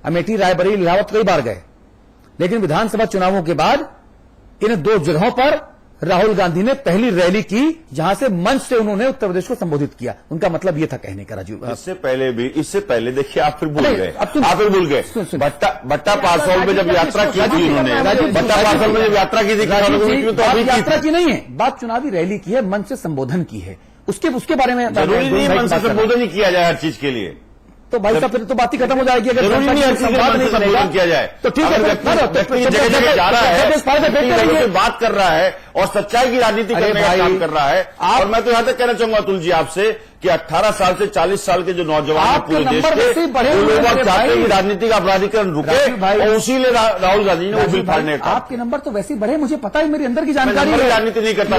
अमेठी, रायबरेली, इलाहाबाद कई बार गए, लेकिन विधानसभा चुनावों के बाद इन 2 जगहों पर राहुल गांधी ने पहली रैली की, जहां से मंच से उन्होंने उत्तर प्रदेश को संबोधित किया। उनका मतलब यह था कहने का। राजीव, इससे पहले देखिए, आप फिर भूल गए, आप फिर भूल गए। भट्टा पार्सल में जब यात्रा की थी उन्होंने, भट्टा पार्सल में जब यात्रा की थी, तो अभी यात्रा की नहीं है बात, चुनावी रैली की है, मंच से संबोधन की है, उसके बारे में जरूरी नहीं मंच से संबोधन ही किया जाए हर चीज के लिए। तो भाई साहब फिर तो बात ही खत्म हो जाएगी। अगर जरूरी नहीं संवाद नहीं करेगा किया जाए, तो ठीक है, जगह जगह जा रहा है, बात कर रहा है और सच्चाई की राजनीति करने का काम कर रहा है। और मैं तो यहां तक कहना चाहूंगा अतुल जी आपसे कि 18 साल से 40 साल के जो नौजवान हैं पूरे देश के, वो लोग चाहते हैं कि राजनीति का अपराधीकरण रुके, और उसी लिए राहुल गांधी ने वो बिल फाड़ने का। आपके नंबर तो वैसे ही बढ़े, मुझे पता है, मेरी अंदर की जानकारी है। राजनीति नहीं करता,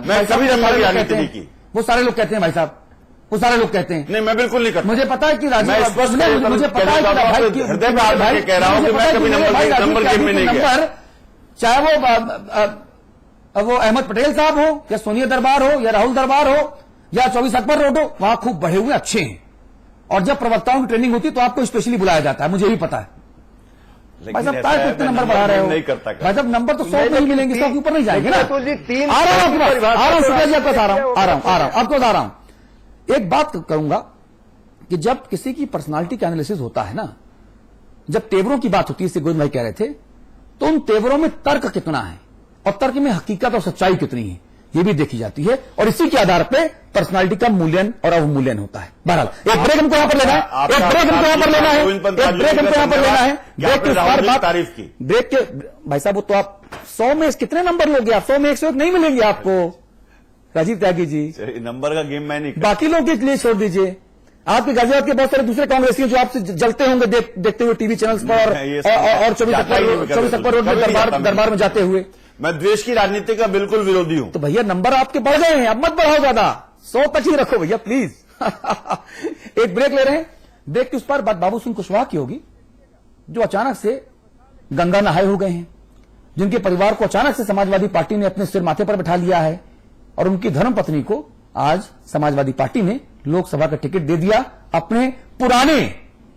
मैं कभी नंबर की राजनीति नहीं की। वो सारे लोग कहते हैं भाई साहब, वो सारे लोग कहते हैं। नहीं, मैं बिल्कुल नहीं करता। मुझे पता है कि मैं स्पष्ट मुझे पता है कि हृदय में आकर कह रहा हूं कि मैं कभी नंबर गेम में नहीं गया। चाहे वो अहमद पटेल साहब हो, या सोनिया दरबार हो, या राहुल दरबार हो, या 24 अकबर रोड हो, वहां खूब बढ़े हुए अच्छे हैं। और जब प्रवक्ताओं की ट्रेनिंग होती है तो आपको स्पेशली बुलाया जाता है, मुझे भी पता है। भाई साहब काय कितने नंबर बढ़ा रहे हो? नहीं करता भाई साहब नंबर तो 100 नहीं मिलेंगे, 100 के ऊपर नहीं जाएंगे ना। आ रहा हूं शुक्ला जी, आपको आ रहा हूं आपको आ रहा हूं। एक बात करूंगा कि जब किसी की पर्सनालिटी का एनालिसिस होता है ना, जब तेवरों की बात होती है, गोविंद भाई कह रहे थे, तो उन तेवरों में तर्क कितना है और तर्क में हकीकत और सच्चाई कितनी है, यह भी देखी जाती है। और इसी के आधार पर पर्सनालिटी का मूल्यन और अवमूल्यन होता है। बहरहाल एक ब्रेक हमको यहां पर लेना है, एक ब्रेक हमको यहां पर लेना है, एक ब्रेक हमको यहां पर लेना है। ब्रेक के बार बात तारीफ की, ब्रेक के भाई साहब, वो तो आप 100 में कितने नंबर लोगे आप? 100 में 101 नहीं मिलेंगे आपको राजीव त्यागी जी। नंबर का गेम मैं नहीं, बाकी लोगों के लिए छोड़ दीजिए। आपके गाजियाबाद के बहुत सारे दूसरे कांग्रेसी जो आपसे जलते होंगे देखते हुए टीवी चैनल्स पर और 24 अकबर रोड में दरबार में जाते हुए। मैं द्वेष की राजनीति का बिल्कुल विरोधी हूं। तो भैया नंबर आपके बढ़ गए हैं, अब मत बढ़ाओ ज्यादा, 100 तक ही रखो भैया प्लीज। एक ब्रेक ले रहे हैं। ब्रेक के उस पर बात बाबू सिंह कुशवाहा की होगी, जो अचानक से गंगा नहाए हो गए हैं, जिनके परिवार को अचानक से समाजवादी पार्टी ने अपने सिर माथे पर बैठा लिया है, और उनकी धर्मपत्नी को आज समाजवादी पार्टी ने लोकसभा का टिकट दे दिया, अपने पुराने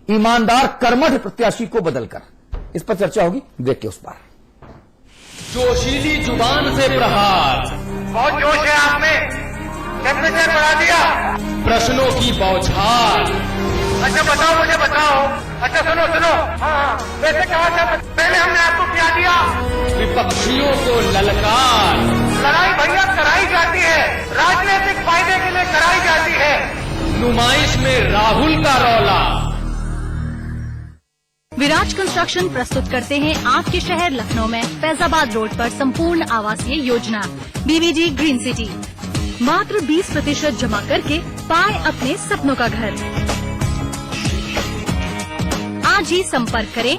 ईमानदार कर्मठ प्रत्याशी को बदलकर। इस पर चर्चा होगी ब्रेक के उस पार। जोशीली जुबान से प्रहार, बहुत जोश है आप में, टेम्परेचर बढ़ा दिया, प्रश्नों की बौछार। अच्छा बताओ, मुझे बताओ। अच्छा सुनो, हाँ, वैसे कहा था पहले हमने आपको क्या दिया? विपक्षियों को ललकार। लड़ाई भैया कराई जाती है, राजनीतिक फायदे के लिए कराई जाती है। नुमाइश में राहुल का रौला। विराज कंस्ट्रक्शन प्रस्तुत करते हैं आपके शहर लखनऊ में फैजाबाद रोड पर संपूर्ण आवासीय योजना बीवीजी ग्रीन सिटी। मात्र 20% जमा करके पाए अपने सपनों का घर। आज ही संपर्क करें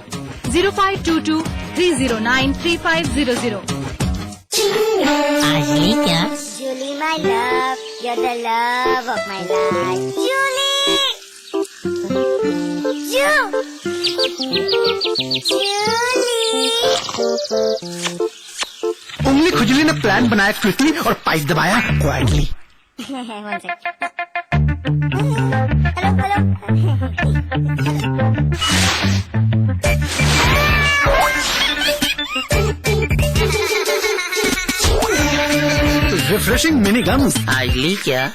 0522-309-3500। आज ली क्या? Julie, my love, you're the love of my life. Julie! उंगली खुजली ने प्लान बनाया क्विकली और पाइप दबाया क्वाइटली। Refreshing mini gums. आज ली क्या?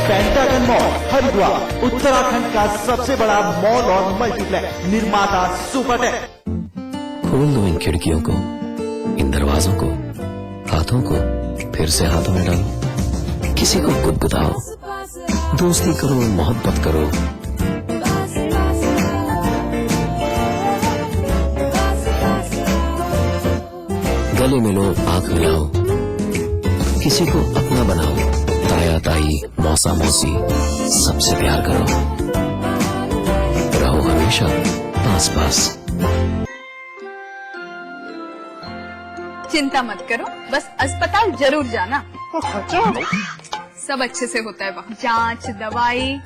पेंटागन मॉल हरिद्वार उत्तराखंड का सबसे बड़ा मॉल और मल्टीप्लेक्स निर्माता सुपरटेक। खोल दो इन खिड़कियों को, इन दरवाजों को, हाथों को फिर से हाथों में डालो, किसी को गुदगुदाओ, दोस्ती करो, मोहब्बत करो। गले मिलो, आंख मिलाओ, किसी को अपना बनाओ, ताया ताई, मौसा मौसी, सबसे प्यार करो, रहो हमेशा पास पास। चिंता मत करो, बस अस्पताल जरूर जाना। सब अच्छे से होता है वहाँ, जांच, दवाई,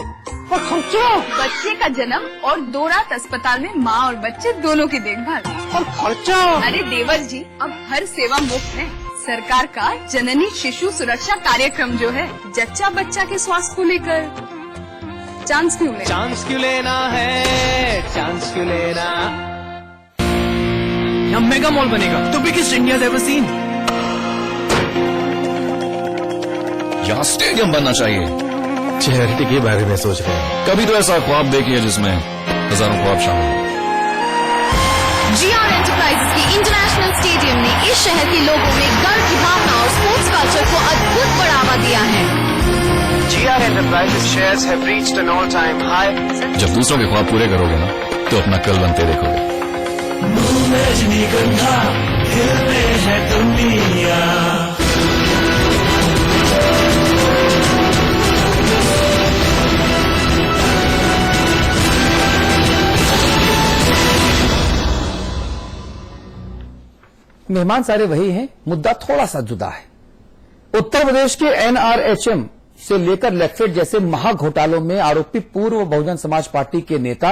और खर्चा, बच्चे का जन्म और 2 रात अस्पताल में माँ और बच्चे दोनों की देखभाल और खर्चा। अरे देवर जी, अब हर सेवा मुफ्त है। सरकार का जननी शिशु सुरक्षा कार्यक्रम जो है, जच्चा बच्चा के स्वास्थ्य को लेकर चांस क्यों लेना? चांस क्यों लेना है, चांस क्यों लेना? यहाँ मेगा मॉल बनेगा, the biggest India ever seen. यहाँ स्टेडियम बनना चाहिए। चैरिटी के बारे में सोच रहे हैं। कभी तो ऐसा ख्वाब देखिए जिसमें हजारों ख्वाब शामिल हो। GR एंटरप्राइजेस की इंटरनेशनल स्टेडियम ने इस शहर के लोगों में गर्व की भावना और स्पोर्ट्स कल्चर को अद्भुत बढ़ावा दिया है। GR Enterprises shares have reached an all-time high. जब दूसरों के ख्वाब पूरे करोगे ना, तो अपना कल बनते देखोगे। मेहमान सारे वही हैं, मुद्दा थोड़ा सा जुदा है। उत्तर प्रदेश के NRHM से लेकर लेफ्ट जैसे महाघोटालों में आरोपी पूर्व बहुजन समाज पार्टी के नेता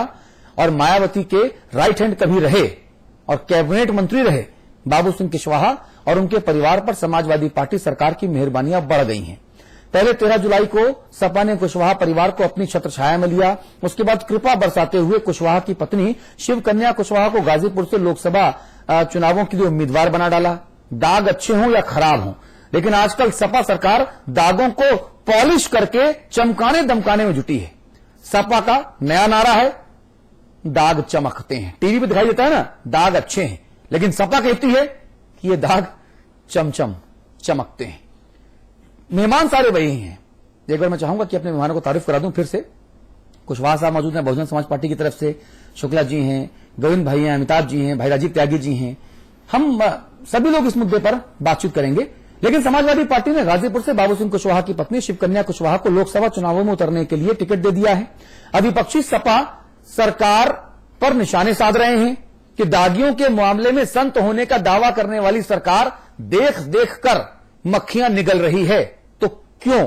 और मायावती के राइट हैंड कभी रहे और कैबिनेट मंत्री रहे बाबू सिंह कुशवाहा और उनके परिवार पर समाजवादी पार्टी सरकार की मेहरबानियां बढ़ गई हैं। पहले 13 जुलाई को सपा ने कुशवाहा परिवार को अपनी छत्रछाया में लिया। उसके बाद कृपा बरसाते हुए कुशवाहा की पत्नी शिवकन्या कुशवाहा को गाजीपुर से लोकसभा चुनावों के लिए उम्मीदवार बना डाला। दाग अच्छे हों या खराब हों, लेकिन आजकल सपा सरकार दागों को पॉलिश करके चमकाने दमकाने में जुटी है। सपा का नया नारा है, दाग चमकते हैं। टीवी पे दिखाई देता है ना, दाग अच्छे हैं, लेकिन सपा कहती है कि ये दाग चमचम चमकते हैं। मेहमान सारे वही हैं। एक बार मैं चाहूंगा कि अपने मेहमानों को तारीफ करा दूं फिर से। कुशवाहा साहब मौजूद हैं बहुजन समाज पार्टी की तरफ से, शुक्ला जी हैं, गोविंद भाई हैं, अमिताभ जी हैं, भाई राजीव त्यागी जी हैं। हम सभी लोग इस मुद्दे पर बातचीत करेंगे, लेकिन समाजवादी पार्टी ने गाजीपुर से बाबू सिंह कुशवाहा की पत्नी शिवकन्या कुशवाहा को लोकसभा चुनावों में उतरने के लिए टिकट दे दिया है। अब विपक्षी सपा सरकार पर निशाने साध रहे हैं कि दागियों के मामले में संत होने का दावा करने वाली सरकार देख देख कर मक्खियां निगल रही है। तो क्यों,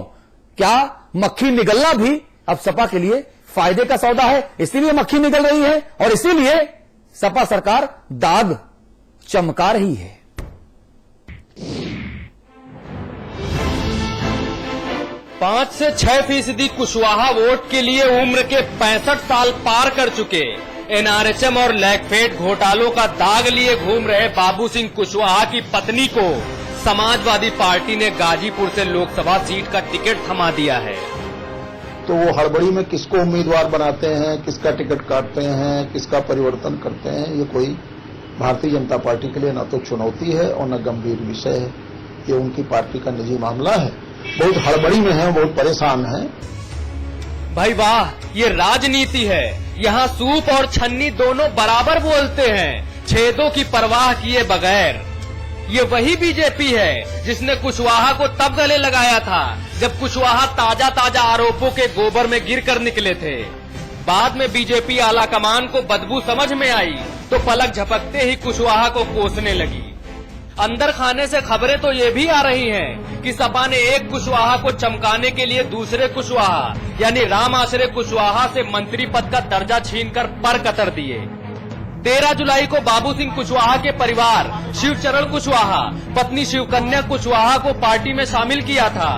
क्या मक्खी निगलना भी अब सपा के लिए फायदे का सौदा है? इसीलिए मक्खी निकल रही है और इसीलिए सपा सरकार दाग चमका रही है। 5 से 6% कुशवाहा वोट के लिए उम्र के 65 साल पार कर चुके NRHM और लैगफेड घोटालों का दाग लिए घूम रहे बाबू सिंह कुशवाहा की पत्नी को समाजवादी पार्टी ने गाजीपुर से लोकसभा सीट का टिकट थमा दिया है। तो वो हड़बड़ी में किसको उम्मीदवार बनाते हैं, किसका टिकट काटते हैं, किसका परिवर्तन करते हैं, ये कोई भारतीय जनता पार्टी के लिए न तो चुनौती है और न गंभीर विषय है। ये उनकी पार्टी का निजी मामला है। बहुत हड़बड़ी में है, बहुत परेशान है। भाई वाह, ये राजनीति है। यहाँ सूप और छन्नी दोनों बराबर बोलते हैं, छेदों की परवाह किए बगैर। ये वही बीजेपी है जिसने कुशवाहा को तब गले लगाया था जब कुशवाहा ताजा ताजा आरोपों के गोबर में गिरकर निकले थे। बाद में बीजेपी आला कमान को बदबू समझ में आई तो पलक झपकते ही कुशवाहा को कोसने लगी। अंदर खाने से खबरें तो ये भी आ रही हैं कि सपा ने एक कुशवाहा को चमकाने के लिए दूसरे कुशवाहा यानी राम आश्रय कुशवाहा से मंत्री पद का दर्जा छीनकर पर कतर दिए। 13 जुलाई को बाबू सिंह कुशवाहा के परिवार शिवचरण कुशवाहा पत्नी शिवकन्या कुशवाहा को पार्टी में शामिल किया था।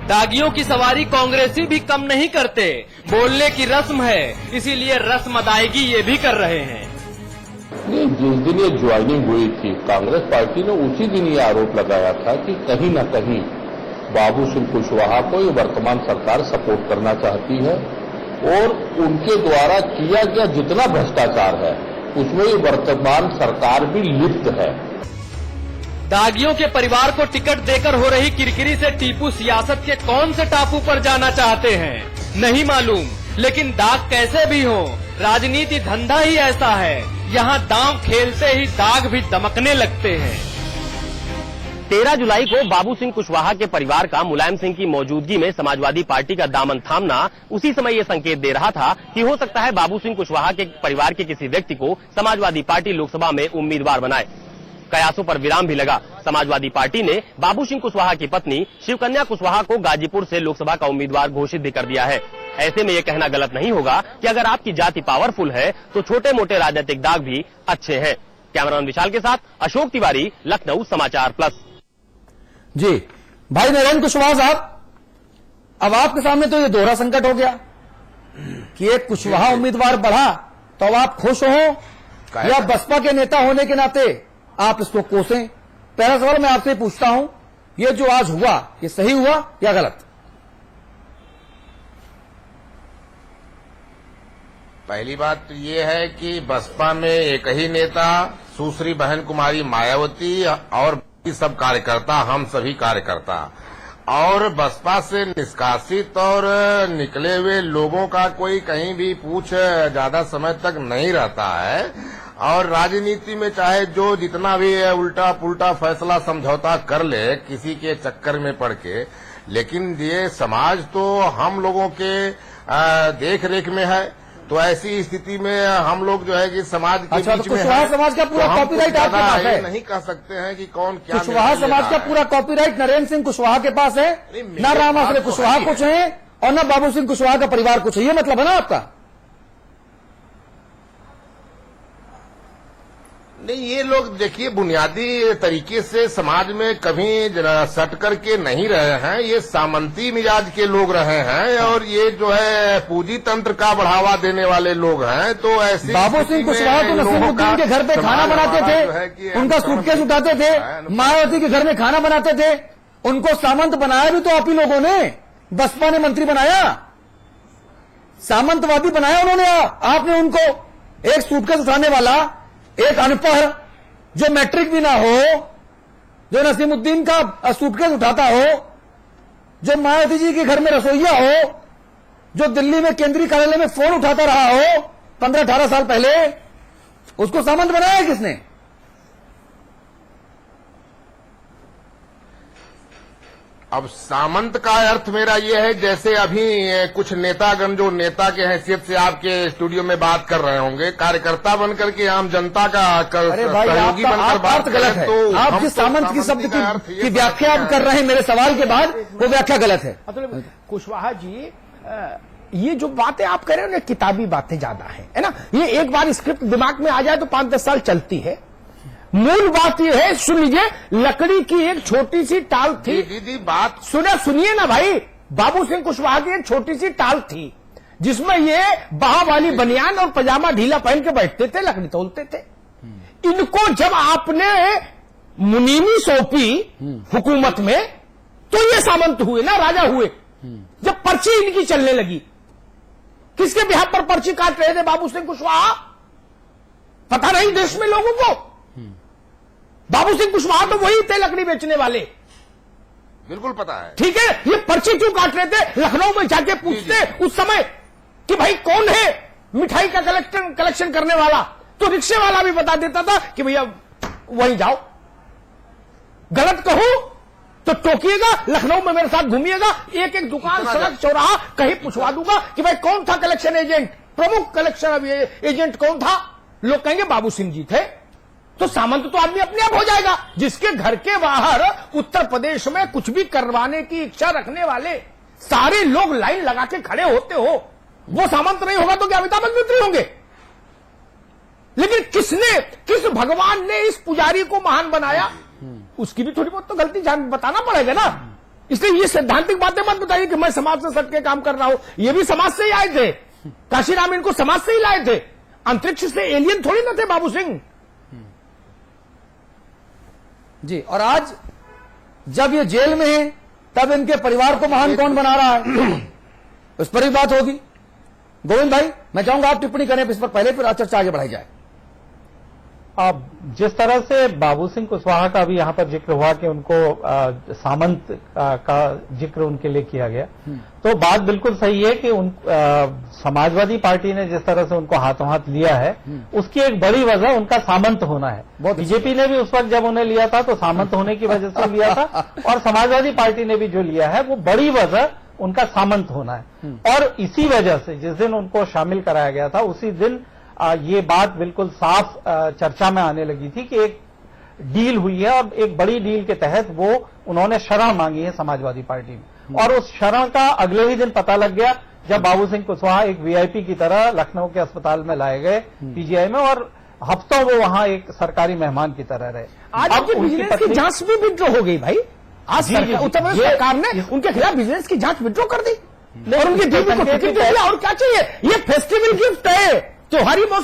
दागियों की सवारी कांग्रेसी भी कम नहीं करते, बोलने की रस्म है, इसीलिए रस्म अदायगी ये भी कर रहे हैं। जिस दिन ये ज्वाइनिंग हुई थी कांग्रेस पार्टी ने उसी दिन ये आरोप लगाया था कि कहीं न कहीं बाबू सिंह कुशवाहा को ये वर्तमान सरकार सपोर्ट करना चाहती है और उनके द्वारा किया गया जितना भ्रष्टाचार है उसमें ये वर्तमान सरकार भी लिप्त है। दागियों के परिवार को टिकट देकर हो रही किरकिरी से टीपू सियासत के कौन से टापू पर जाना चाहते हैं नहीं मालूम, लेकिन दाग कैसे भी हो, राजनीति धंधा ही ऐसा है। यहाँ दांव खेलते ही दाग भी दमकने लगते हैं। 13 जुलाई को बाबू सिंह कुशवाहा के परिवार का मुलायम सिंह की मौजूदगी में समाजवादी पार्टी का दामन थामना उसी समय ये संकेत दे रहा था कि हो सकता है बाबू सिंह कुशवाहा के परिवार के किसी व्यक्ति को समाजवादी पार्टी लोकसभा में उम्मीदवार बनाए। कयासों पर विराम भी लगा। समाजवादी पार्टी ने बाबू सिंह कुशवाहा की पत्नी शिवकन्या कुशवाहा को गाजीपुर से लोकसभा का उम्मीदवार घोषित भी कर दिया है। ऐसे में ये कहना गलत नहीं होगा कि अगर आपकी जाति पावरफुल है तो छोटे मोटे राजनीतिक दाग भी अच्छे हैं। कैमरामैन विशाल के साथ अशोक तिवारी, लखनऊ समाचार प्लस। जी भाई नरेंद्र कुशवाहा साहब, अब आपके सामने तो ये दोहरा संकट हो गया कि एक कुशवाहा उम्मीदवार बढ़ा तो अब आप खुश हो या बसपा के नेता होने के नाते आप इसको कोसें। पहला सवाल मैं आपसे पूछता हूं, ये जो आज हुआ ये सही हुआ या गलत? पहली बात तो ये है कि बसपा में एक ही नेता सुश्री बहन कुमारी मायावती और सब कार्यकर्ता, हम सभी कार्यकर्ता, और बसपा से निष्कासित और निकले हुए लोगों का कोई कहीं भी पूछ ज्यादा समय तक नहीं रहता है। और राजनीति में चाहे जो जितना भी उल्टा पुल्टा फैसला समझौता कर ले किसी के चक्कर में पड़ के, लेकिन ये समाज तो हम लोगों के देख रेख में है। तो ऐसी स्थिति में हम लोग जो है कि समाज के बीच में कुशवाहा समाज का पूरा कॉपीराइट आपके पास है? नहीं कह सकते हैं कि कौन क्या। कुशवाहा समाज का पूरा कॉपीराइट नरेंद्र सिंह कुशवाहा के पास है, न राम आश्रय कुशवाहा कुछ है और न बाबू सिंह कुशवाहा का परिवार कुछ है, ये मतलब है ना आपका? नहीं, ये लोग देखिए बुनियादी तरीके से समाज में कभी सट करके नहीं रहे हैं। ये सामंती मिजाज के लोग रहे हैं और ये जो है पूंजी तंत्र का बढ़ावा देने वाले लोग हैं। तो ऐसे बाबू सिंह कुशवाहा तो नसीमुद्दीन के घर पे खाना बनाते थे, उनका सूटकेस उठाते थे, मायावती के घर में खाना बनाते थे, उनको सामंत बनाया भी तो आप ही लोगों ने, बसपा ने मंत्री बनाया, सामंतवादी बनाया उन्होंने। आपने उनको एक सूटकेस उठाने वाला, एक अनपढ़ जो मैट्रिक भी ना हो, जो नसीमुद्दीन का सूटकेस उठाता हो, जो मायावती जी के घर में रसोईया हो, जो दिल्ली में केंद्रीय कार्यालय में फोन उठाता रहा हो 15-18 साल पहले, उसको सामंत बनाया किसने? अब सामंत का अर्थ मेरा ये है, जैसे अभी कुछ नेतागण जो नेता के हैसियत से आपके स्टूडियो में बात कर रहे होंगे, कार्यकर्ता बनकर के आम जनता का सहयोगी बनकर बात गलत है। तो आप जिस सामंत की शब्द की व्याख्या आप कर रहे हैं मेरे सवाल के बाद, वो व्याख्या गलत है। मतलब कुशवाहा जी, ये जो बातें आप कह रहे हो ना, किताबी बातें ज्यादा है ना। ये एक बार स्क्रिप्ट दिमाग में आ जाए तो 5-10 साल चलती है। मूल बात यह है, सुन लीजिए, लकड़ी की एक छोटी सी टाल थी। दीदी बात सुनिए ना भाई, बाबू सिंह कुशवाहा की एक छोटी सी टाल थी जिसमें ये बाह वाली बनियान और पजामा ढीला पहन के बैठते थे, लकड़ी तोलते थे। इनको जब आपने मुनीमी सौंपी हुकूमत में तो ये सामंत हुए ना, राजा हुए। जब पर्ची इनकी चलने लगी, किसके बिहार पर पर्ची काट रहे थे बाबू सिंह कुशवाहा? पता नहीं देश में लोगों को? बाबू सिंह कुशवाहा तो वही थे लकड़ी बेचने वाले, बिल्कुल पता है। ठीक है, ये पर्ची क्यों काट रहे थे? लखनऊ में जाके पूछते उस समय कि भाई कौन है मिठाई का कलेक्शन करने वाला, तो रिक्शे वाला भी बता देता था कि भैया वहीं जाओ। गलत कहूं तो टोकिएगा, लखनऊ में मेरे साथ घूमिएगा, एक एक दुकान, सड़क, चौराहा कहीं पूछवा दूंगा कि भाई कौन था कलेक्शन एजेंट, प्रमुख कलेक्शन एजेंट कौन था? लोग कहेंगे बाबू सिंह जी थे। तो सामंत तो आदमी अपने आप हो जाएगा। जिसके घर के बाहर उत्तर प्रदेश में कुछ भी करवाने की इच्छा रखने वाले सारे लोग लाइन लगा के खड़े होते हो, वो सामंत नहीं होगा तो क्या अमिताभ बच्चन मंत्री होंगे? लेकिन किस भगवान ने इस पुजारी को महान बनाया, उसकी भी थोड़ी बहुत तो गलती बताना पड़ेगा ना। इसलिए ये सैद्धांतिक बातें मत बताइए कि मैं समाज से सट के काम कर रहा हूं। ये भी समाज से ही आए थे, काशीराम इनको समाज से ही लाए थे, अंतरिक्ष से एलियन थोड़ी ना थे बाबू सिंह जी। और आज जब ये जेल में है तब इनके परिवार को महान कौन बना रहा है, उस पर भी बात होगी। गोविंद भाई, मैं चाहूंगा आप टिप्पणी करें इस पर पहले, फिर चर्चा आगे बढ़ाई जाए। अब जिस तरह से बाबू सिंह कुशवाहा का भी यहाँ पर जिक्र हुआ कि उनको सामंत का जिक्र उनके लिए किया गया, तो बात बिल्कुल सही है कि समाजवादी पार्टी ने जिस तरह से उनको हाथों हाथ लिया है, उसकी एक बड़ी वजह उनका सामंत होना है। बीजेपी ने भी उस वक्त जब उन्हें लिया था तो सामंत होने की वजह से लिया था, और समाजवादी पार्टी ने भी जो लिया है वो बड़ी वजह उनका सामंत होना है। और इसी वजह से जिस दिन उनको शामिल कराया गया था उसी दिन ये बात बिल्कुल साफ चर्चा में आने लगी थी कि एक डील हुई है, और एक बड़ी डील के तहत वो उन्होंने शरण मांगी है समाजवादी पार्टी में, और उस शरण का अगले ही दिन पता लग गया जब बाबू सिंह कुशवाहा एक वीआईपी की तरह लखनऊ के अस्पताल में लाए गए पीजीआई में, और हफ्तों वो वहां एक सरकारी मेहमान की तरह रहे। आज उनकी विजिलेंस की जांच भी विड्रॉ हो गई भाई। आज उत्तर प्रदेश सरकार ने उनके खिलाफ विजिलेंस की जांच विड्रॉ कर दी और उनकी बीवी को टिकट दे दिया। और क्या चाहिए? ये फेस्टिवल गिफ्ट है, त्योहारी